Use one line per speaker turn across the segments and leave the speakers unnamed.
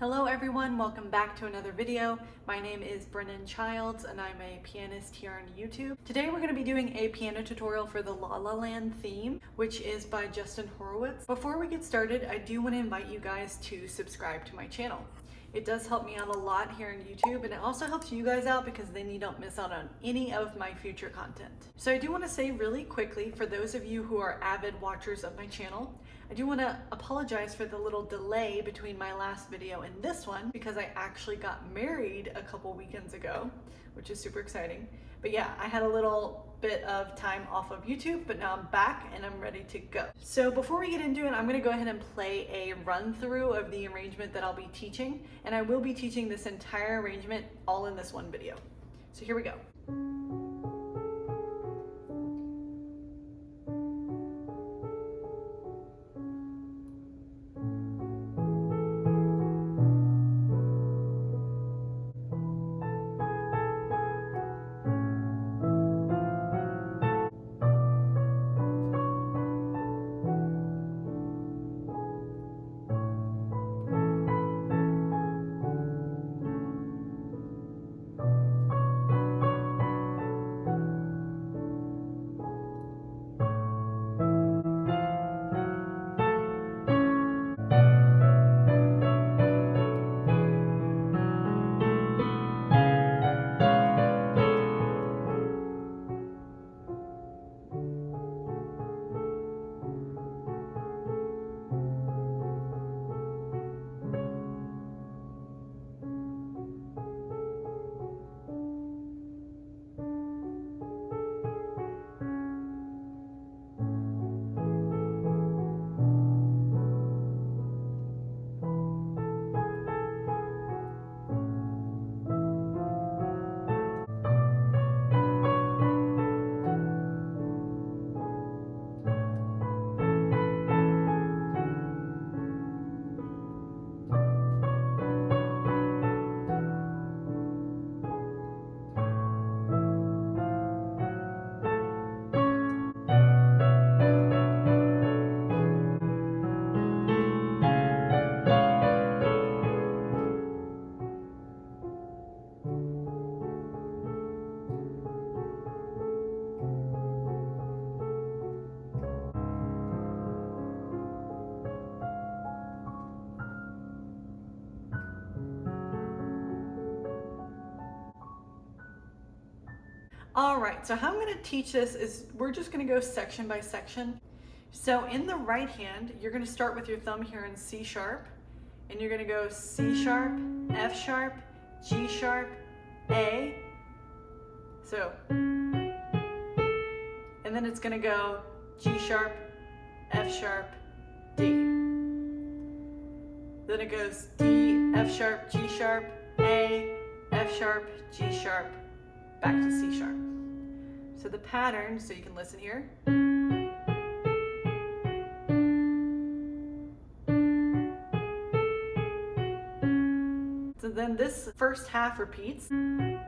Hello everyone, welcome back to another video. My name is Brennanchilds and I'm a pianist here on YouTube. Today we're going to be doing a piano tutorial for the Lalaland theme, which is by Justin Hurwitz. Before we get started, I do want to invite you guys to subscribe to my channel. It does help me out a lot here on YouTube, and it also helps you guys out because then you don't miss out on any of my future content. So I do want to say really quickly, for those of you who are avid watchers of my channel, I do want to apologize for the little delay between my last video and this one because I actually got married a couple weekends ago, which is super exciting. But yeah, I had a little bit of time off of YouTube, but now I'm back and I'm ready to go. So before we get into it, I'm going to go ahead and play a run through of the arrangement that I'll be teaching, and I will be teaching this entire arrangement all in this one video. So here we go. All right, so how I'm going to teach this is we're just going to go section by section. So in the right hand, you're going to start with your thumb here in C sharp, and you're going to go C sharp, F sharp, G sharp, A. So, and then it's going to go G sharp, F sharp, D. Then it goes D, F sharp, G sharp, A, F sharp, G sharp, back to C sharp. So the pattern, so you can listen here. So then this first half repeats. Then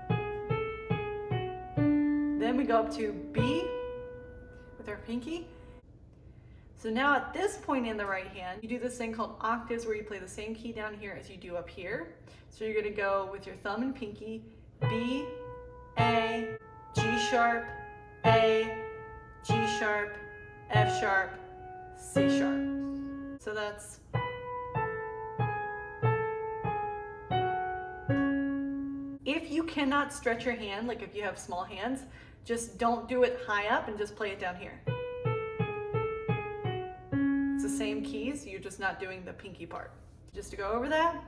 we go up to B with our pinky. So now at this point in the right hand, you do this thing called octaves where you play the same key down here as you do up here. So you're going to go with your thumb and pinky, B, A, G sharp, A, G sharp, F sharp, C sharp. So that's. If you cannot stretch your hand, like if you have small hands, just don't do it high up and just play it down here. It's the same keys, you're just not doing the pinky part. Just to go over that.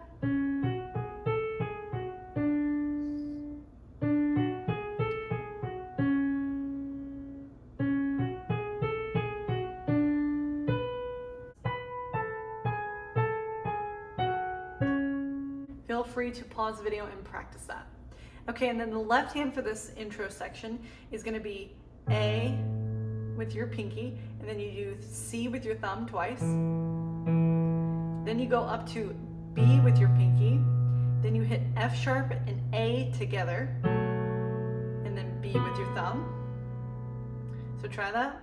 Feel free to pause the video and practice that. Okay, and then the left hand for this intro section is going to be A with your pinky, and then you do C with your thumb twice. Then you go up to B with your pinky, then you hit F sharp and A together, and then B with your thumb. So try that.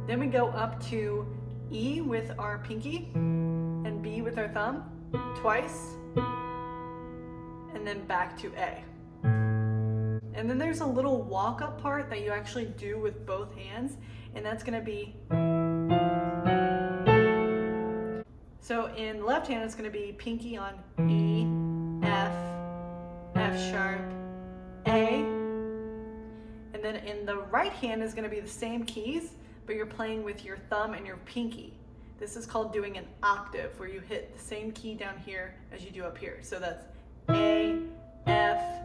Then we we go up to E with our pinky and B with our thumb twice, and then back to A. And then there's a little walk-up part that you actually do with both hands, and that's going to be, so in the left hand it's going to be pinky on E, F, F sharp, A, and then in the right hand is going to be the same keys, but you're playing with your thumb and your pinky. This is called doing an octave, where you hit the same key down here as you do up here. So that's A, F,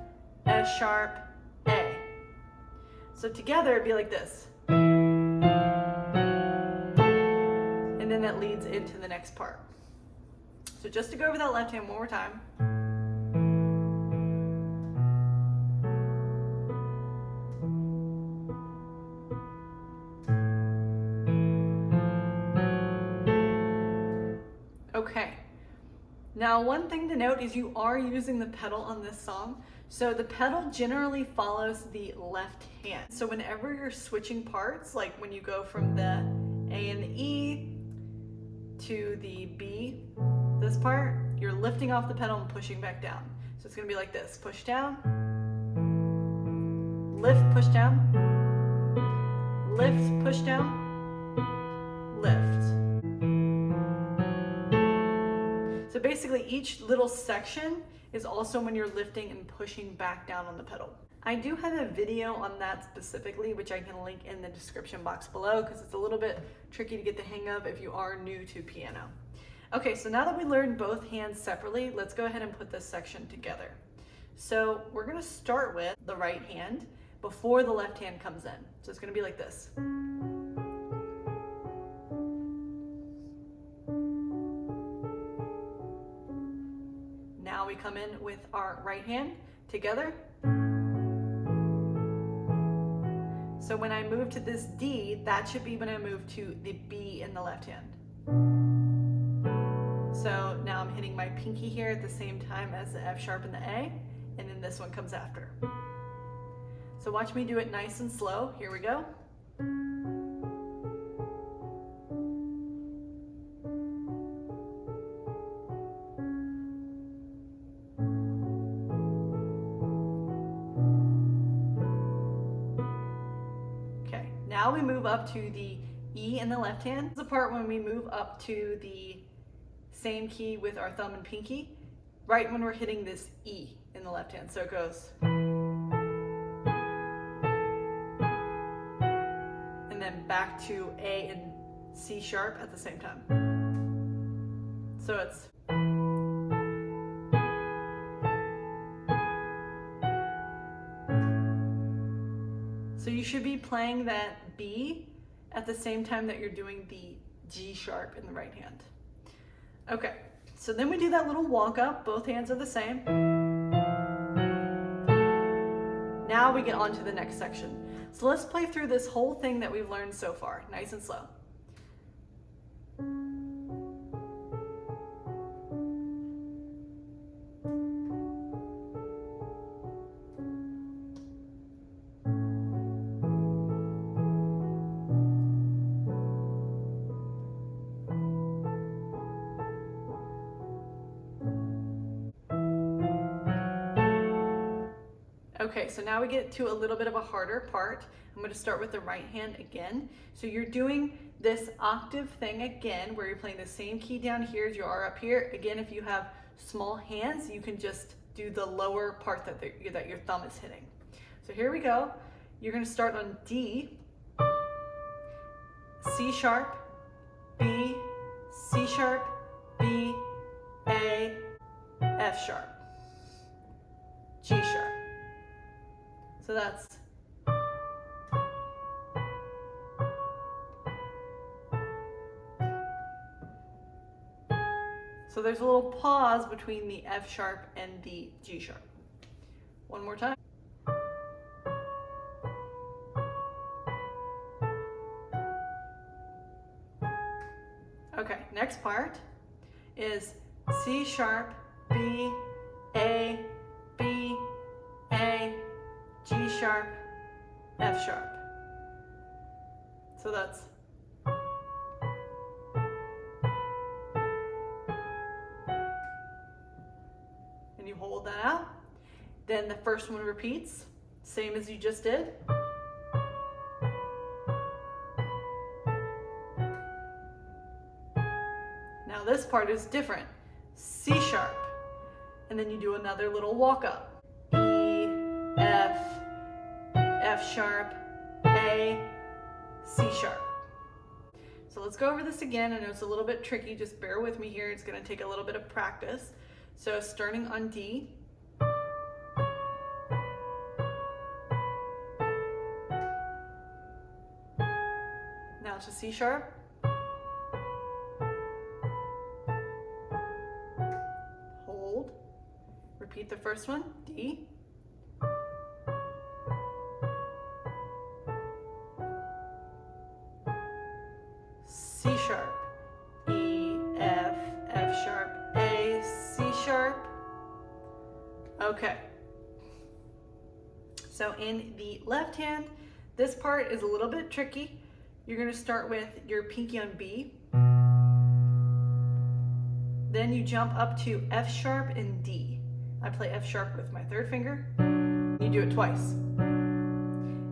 F sharp, A. So together it'd be like this. And then that leads into the next part. So just to go over that left hand one more time. Okay. Now, one thing to note is you are using the pedal on this song. So the pedal generally follows the left hand. So whenever you're switching parts, like when you go from the A and the E to the B, this part, you're lifting off the pedal and pushing back down. So it's gonna be like this: push down, lift, push down, lift, push down, lift. So basically each little section is also when you're lifting and pushing back down on the pedal. I do have a video on that specifically, which I can link in the description box below, because it's a little bit tricky to get the hang of if you are new to piano. Okay, so now that we learned both hands separately, let's go ahead and put this section together. So we're gonna start with the right hand before the left hand comes in. So it's gonna be like this. Now we come in with our right hand together. So when I move to this D, that should be when I move to the B in the left hand. So now I'm hitting my pinky here at the same time as the F sharp and the A, and then this one comes after. So watch me do it nice and slow. Here we go. Now we move up to the E in the left hand. This is the part when we move up to the same key with our thumb and pinky, right when we're hitting this E in the left hand. So it goes. And then back to A and C sharp at the same time. So it's. So you should be playing that B at the same time that you're doing the G sharp in the right hand. Okay, so then we do that little walk up, both hands are the same. Now we get on to the next section. So let's play through this whole thing that we've learned so far, nice and slow. Okay, so now we get to a little bit of a harder part. I'm going to start with the right hand again. So you're doing this octave thing again, where you're playing the same key down here as you are up here. Again, if you have small hands, you can just do the lower part that your thumb is hitting. So here we go. You're going to start on D, C sharp, B, C sharp, B, A, F sharp, G sharp. So that's. So there's a little pause between the F sharp and the G sharp. One more time. Okay, next part is C sharp, B, A, B, A, G sharp, F sharp. So that's. Then the first one repeats, same as you just did. Now this part is different. C sharp. And then you do another little walk up. E, F, F sharp, A, C sharp. So let's go over this again. I know it's a little bit tricky, just bear with me here. It's going to take a little bit of practice. So starting on D. Now to C sharp. Hold. Repeat the first one, D. C sharp, E, F, F sharp, A, C sharp. Okay. So in the left hand, this part is a little bit tricky. You're going to start with your pinky on B. Then you jump up to F sharp and D. I play F sharp with my third finger. You do it twice.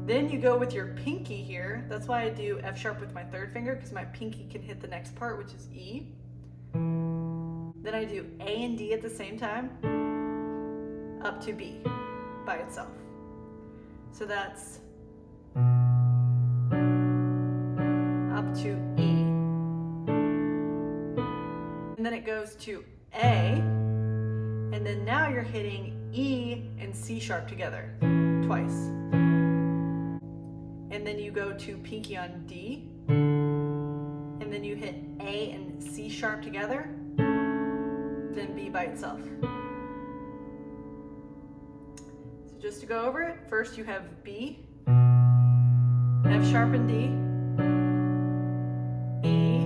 Then you go with your pinky here. That's why I do F sharp with my third finger, because my pinky can hit the next part, which is E. Then I do A and D at the same time, up to B by itself. So that's up to E. And then it goes to A, and then now you're hitting E and C sharp together twice. And then you go to pinky on D, and then you hit A and C sharp together, then B by itself. So just to go over it, first you have B, F sharp and D, E,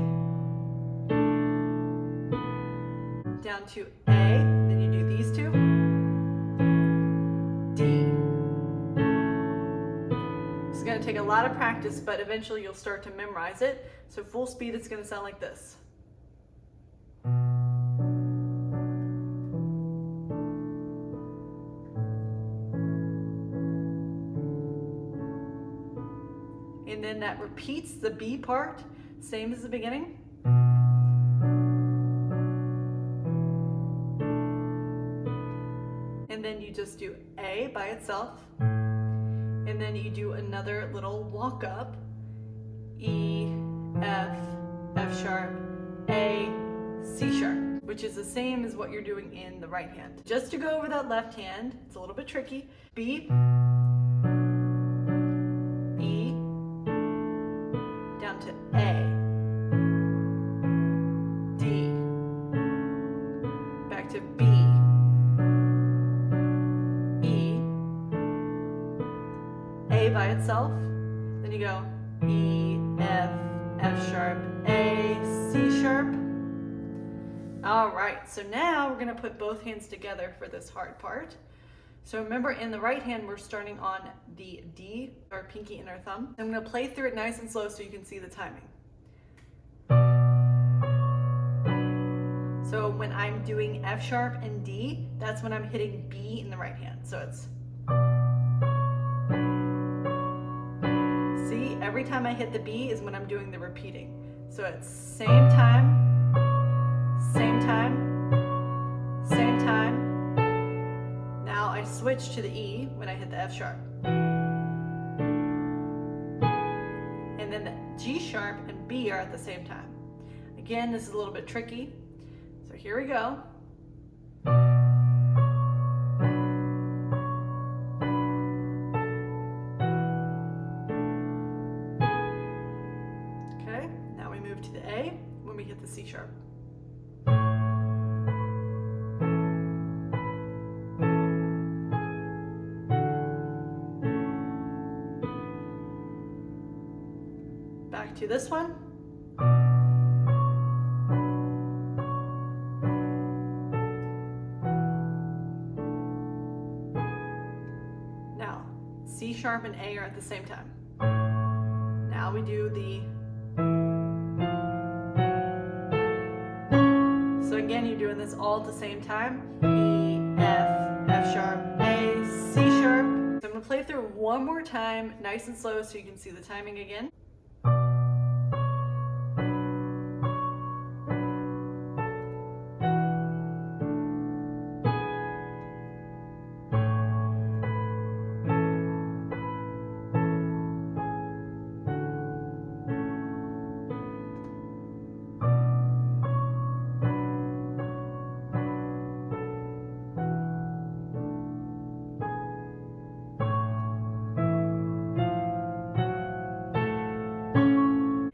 down to A, then you do these two, D. It's going to take a lot of practice, but eventually you'll start to memorize it. So full speed, it's going to sound like this. And then that repeats the B part, same as the beginning. And then you just do A by itself. And then you do another little walk up, E, F, F sharp, A, C sharp, which is the same as what you're doing in the right hand. Just to go over that left hand, it's a little bit tricky. B, E, down to A, D, back to B, by itself, then you go E, F, F sharp, A, C sharp. All right, so now we're going to put both hands together for this hard part. So remember, in the right hand, we're starting on the D, our pinky and our thumb. I'm going to play through it nice and slow so you can see the timing. So when I'm doing F sharp and D, that's when I'm hitting B in the right hand. So it's, every time I hit the B is when I'm doing the repeating. So it's same time, same time, same time. Now I switch to the E when I hit the F sharp. And then the G sharp and B are at the same time. Again, this is a little bit tricky. So here we go. To the A when we hit the C sharp. Back to this one. Now, C sharp and A are at the same time. Now we do the So again, you're doing this all at the same time. E, F, F sharp, A, gonna play through one more time, nice and slow so you can see the timing again.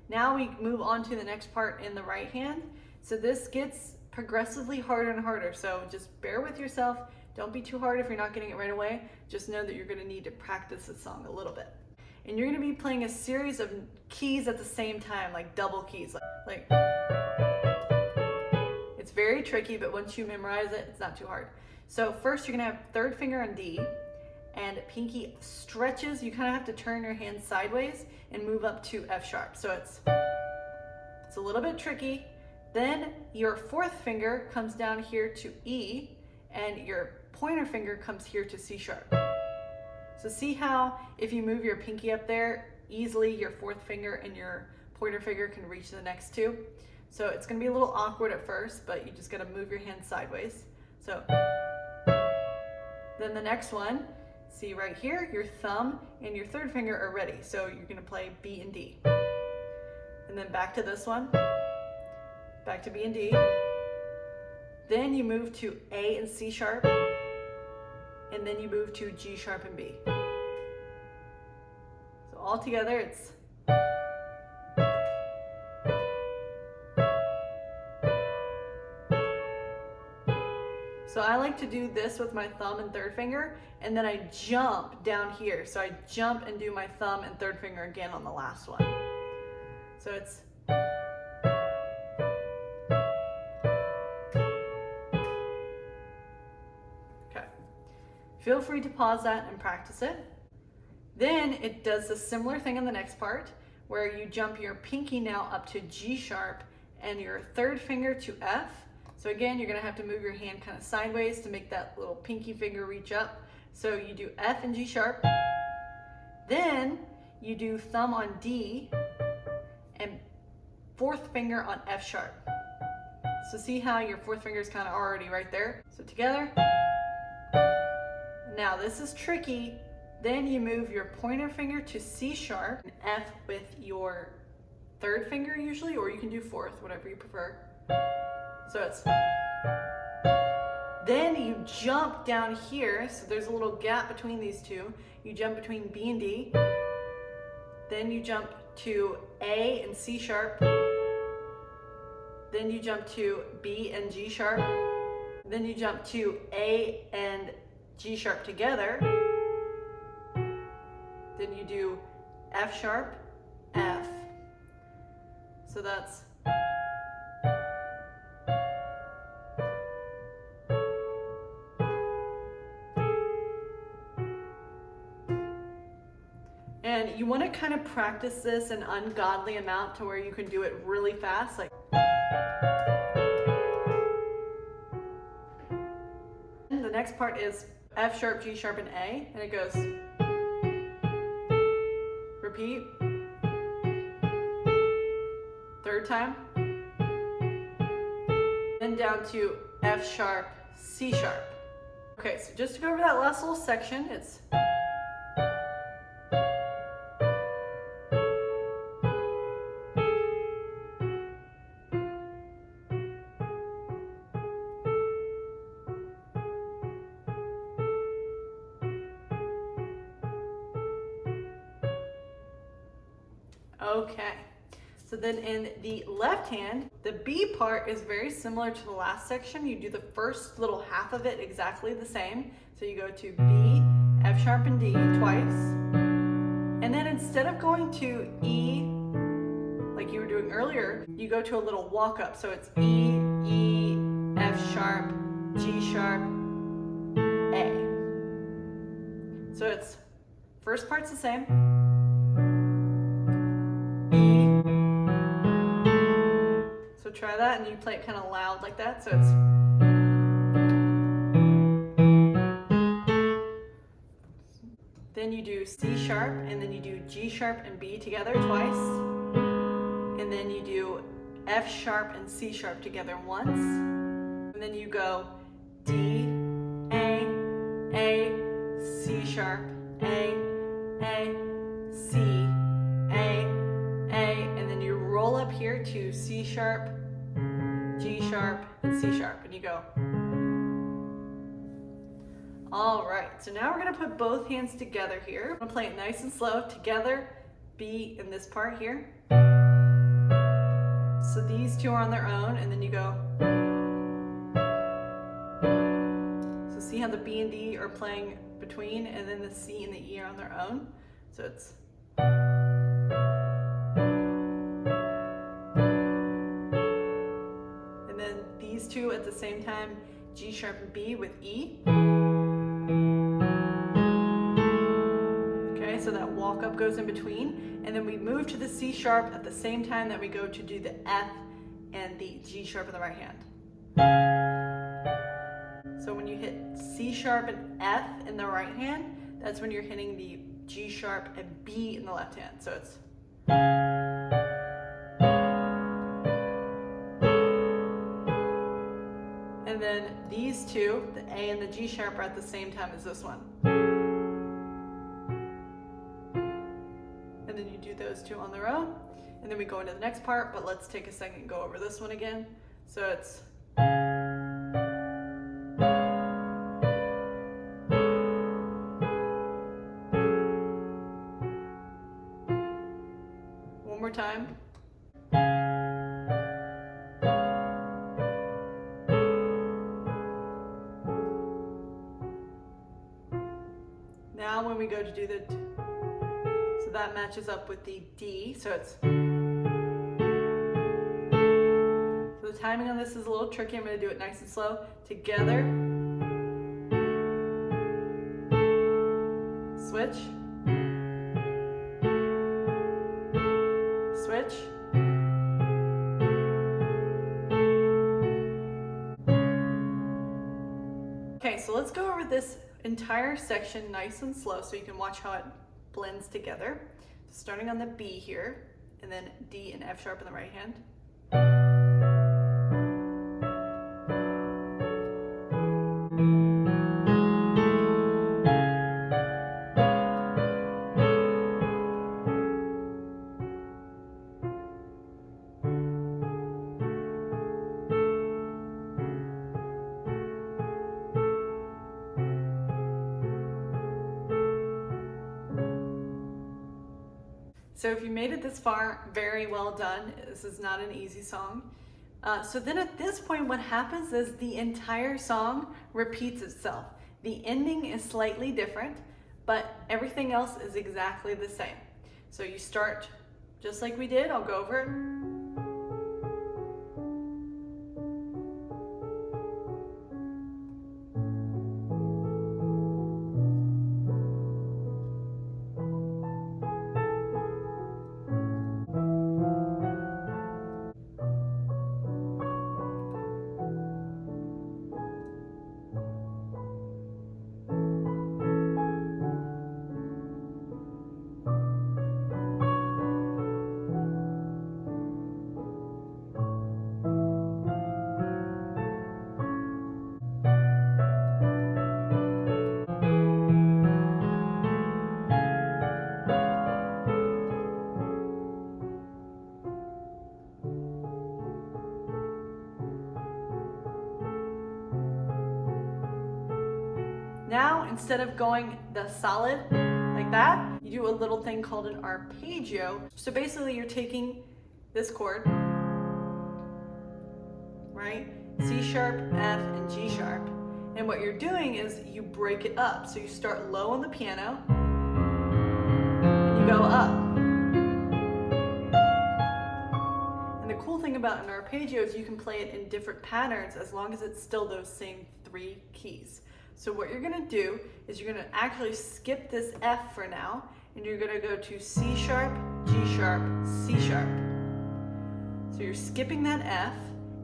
Now we move on to the next part in the right hand. So this gets progressively harder and harder. So just bear with yourself. Don't be too hard if you're not getting it right away. Just know that you're gonna need to practice this song a little bit. And you're gonna be playing a series of keys at the same time, like double keys. Like it's very tricky, but once you memorize it, it's not too hard. So first you're gonna have third finger on D, and pinky stretches. You kind of have to turn your hand sideways and move up to F sharp. So it's a little bit tricky. Then your fourth finger comes down here to E, and your pointer finger comes here to C sharp. So see how if you move your pinky up there, easily your fourth finger and your pointer finger can reach the next two. So it's gonna be a little awkward at first, but you just gotta move your hand sideways. So then the next one, see right here, your thumb and your third finger are ready. So you're gonna play B and D. And then back to this one, back to B and D. Then you move to A and C sharp, and then you move to G sharp and B. So all together it's So I like to do this with my thumb and third finger, and then I jump down here. So I jump and do my thumb and third finger again on the last one. So it's okay. Feel free to pause that and practice it. Then it does a similar thing in the next part, where you jump your pinky now up to G sharp and your third finger to F. So again, you're gonna have to move your hand kind of sideways to make that little pinky finger reach up. So you do F and G sharp. Then you do thumb on D and fourth finger on F sharp. So see how your fourth finger is kind of already right there. So together. Now this is tricky. Then you move your pointer finger to C sharp and F with your third finger usually, or you can do fourth, whatever you prefer. So it's, then you jump down here, so there's a little gap between these two. You jump between B and D, then you jump to A and C sharp, then you jump to B and G sharp, then you jump to A and G sharp together, then you do F sharp, F. So that's and you want to kind of practice this an ungodly amount to where you can do it really fast. Like and the next part is F sharp, G sharp, and A, and it goes repeat. Third time. Then down to F sharp, C sharp. Okay, so just to go over that last little section, it's okay. So then in the left hand, the B part is very similar to the last section. You do the first little half of it exactly the same. So you go to B, F sharp, and D twice. And then instead of going to E, like you were doing earlier, you go to a little walk up. So it's E, E, F sharp, G sharp, A. So it's, first part's the same. Try that, and you play it kind of loud like that, so it's then then you do C sharp, and then you do G sharp and B together twice, and then you do F sharp and C sharp together once, and then you go D, A, C sharp, A, C, A, and then you roll up here to C sharp, G sharp, and C sharp, and you go. All right, so now we're gonna put both hands together here. I'm gonna play it nice and slow, together, B in this part here. So these two are on their own, and then you go. So see how the B and D are playing between, and then the C and the E are on their own. So it's. And then these two at the same time, G sharp and B with E. Okay, so that walk up goes in between, and then we move to the C sharp at the same time that we go to do the F and the G sharp in the right hand. So when you hit C sharp and F in the right hand, that's when you're hitting the G sharp and B in the left hand. So it's. And then these two, the A and the G sharp, are at the same time as this one. And then you do those two on their own. And then we go into the next part, but let's take a second and go over this one again. So it's. One more time. Now when we go to do the, so that matches up with the D, so it's, so the timing on this is a little tricky. I'm going to do it nice and slow. Together, switch, switch, okay, so let's go over this entire section nice and slow so you can watch how it blends together. So starting on the B here, and then D and F sharp in the right hand. So if you made it this far, very well done. This is not an easy song. So then at this point, what happens is the entire song repeats itself. The ending is slightly different, but everything else is exactly the same. So you start just like we did. I'll go over it. Now, instead of going the solid like that, you do a little thing called an arpeggio. So basically you're taking this chord, right? C sharp, F, and G sharp. And what you're doing is you break it up. So you start low on the piano, and you go up. And the cool thing about an arpeggio is you can play it in different patterns as long as it's still those same 3 keys. So what you're gonna do is you're gonna actually skip this F for now, and you're gonna go to C sharp, G sharp, C sharp. So you're skipping that F,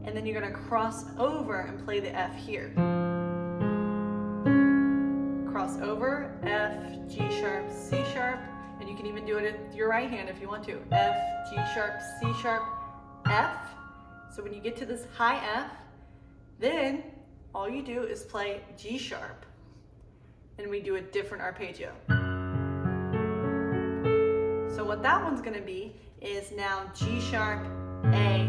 and then you're gonna cross over and play the F here. Cross cross over, F, G sharp, C sharp, and you can even do it with your right hand if you want to. F, G sharp, C sharp, F. So when you get to this high F, then all you do is play G sharp, and we do a different arpeggio. So what that one's gonna be is now G sharp, A,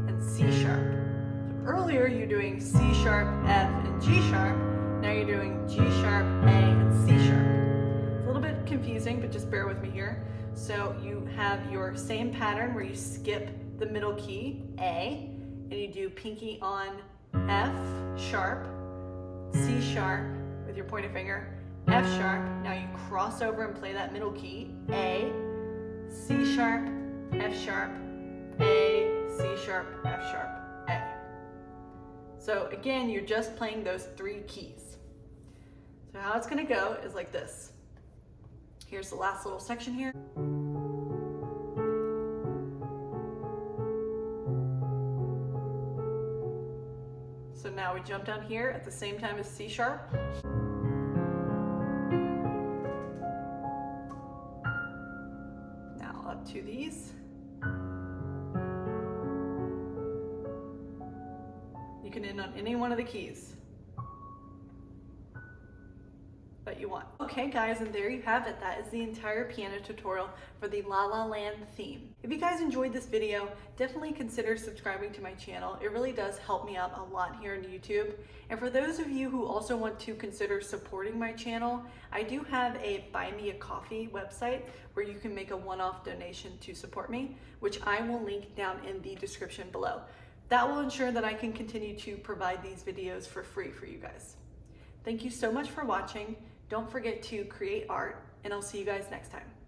and C sharp. So earlier you're doing C sharp, F, and G sharp. Now you're doing G sharp, A, and C sharp. It's a little bit confusing, but just bear with me here. So you have your same pattern where you skip the middle key, A, and you do pinky on F sharp, C sharp with your pointer finger, F sharp. Now you cross over and play that middle key, A, C sharp, F sharp, A, C sharp, F sharp, A. So again, you're just playing those three keys. So how it's gonna go is like this. Here's the last little section here. So now we jump down here at the same time as C sharp. Now up to these. You can end on any one of the keys that you want. Okay guys, and there you have it. That is the entire piano tutorial for the Lalaland theme. If you guys enjoyed this video, definitely consider subscribing to my channel. It really does help me out a lot here on YouTube. And for those of you who also want to consider supporting my channel, I do have a Buy Me a Coffee website where you can make a one-off donation to support me, which I will link down in the description below. That will ensure that I can continue to provide these videos for free for you guys. Thank you so much for watching. Don't forget to create art, and I'll see you guys next time.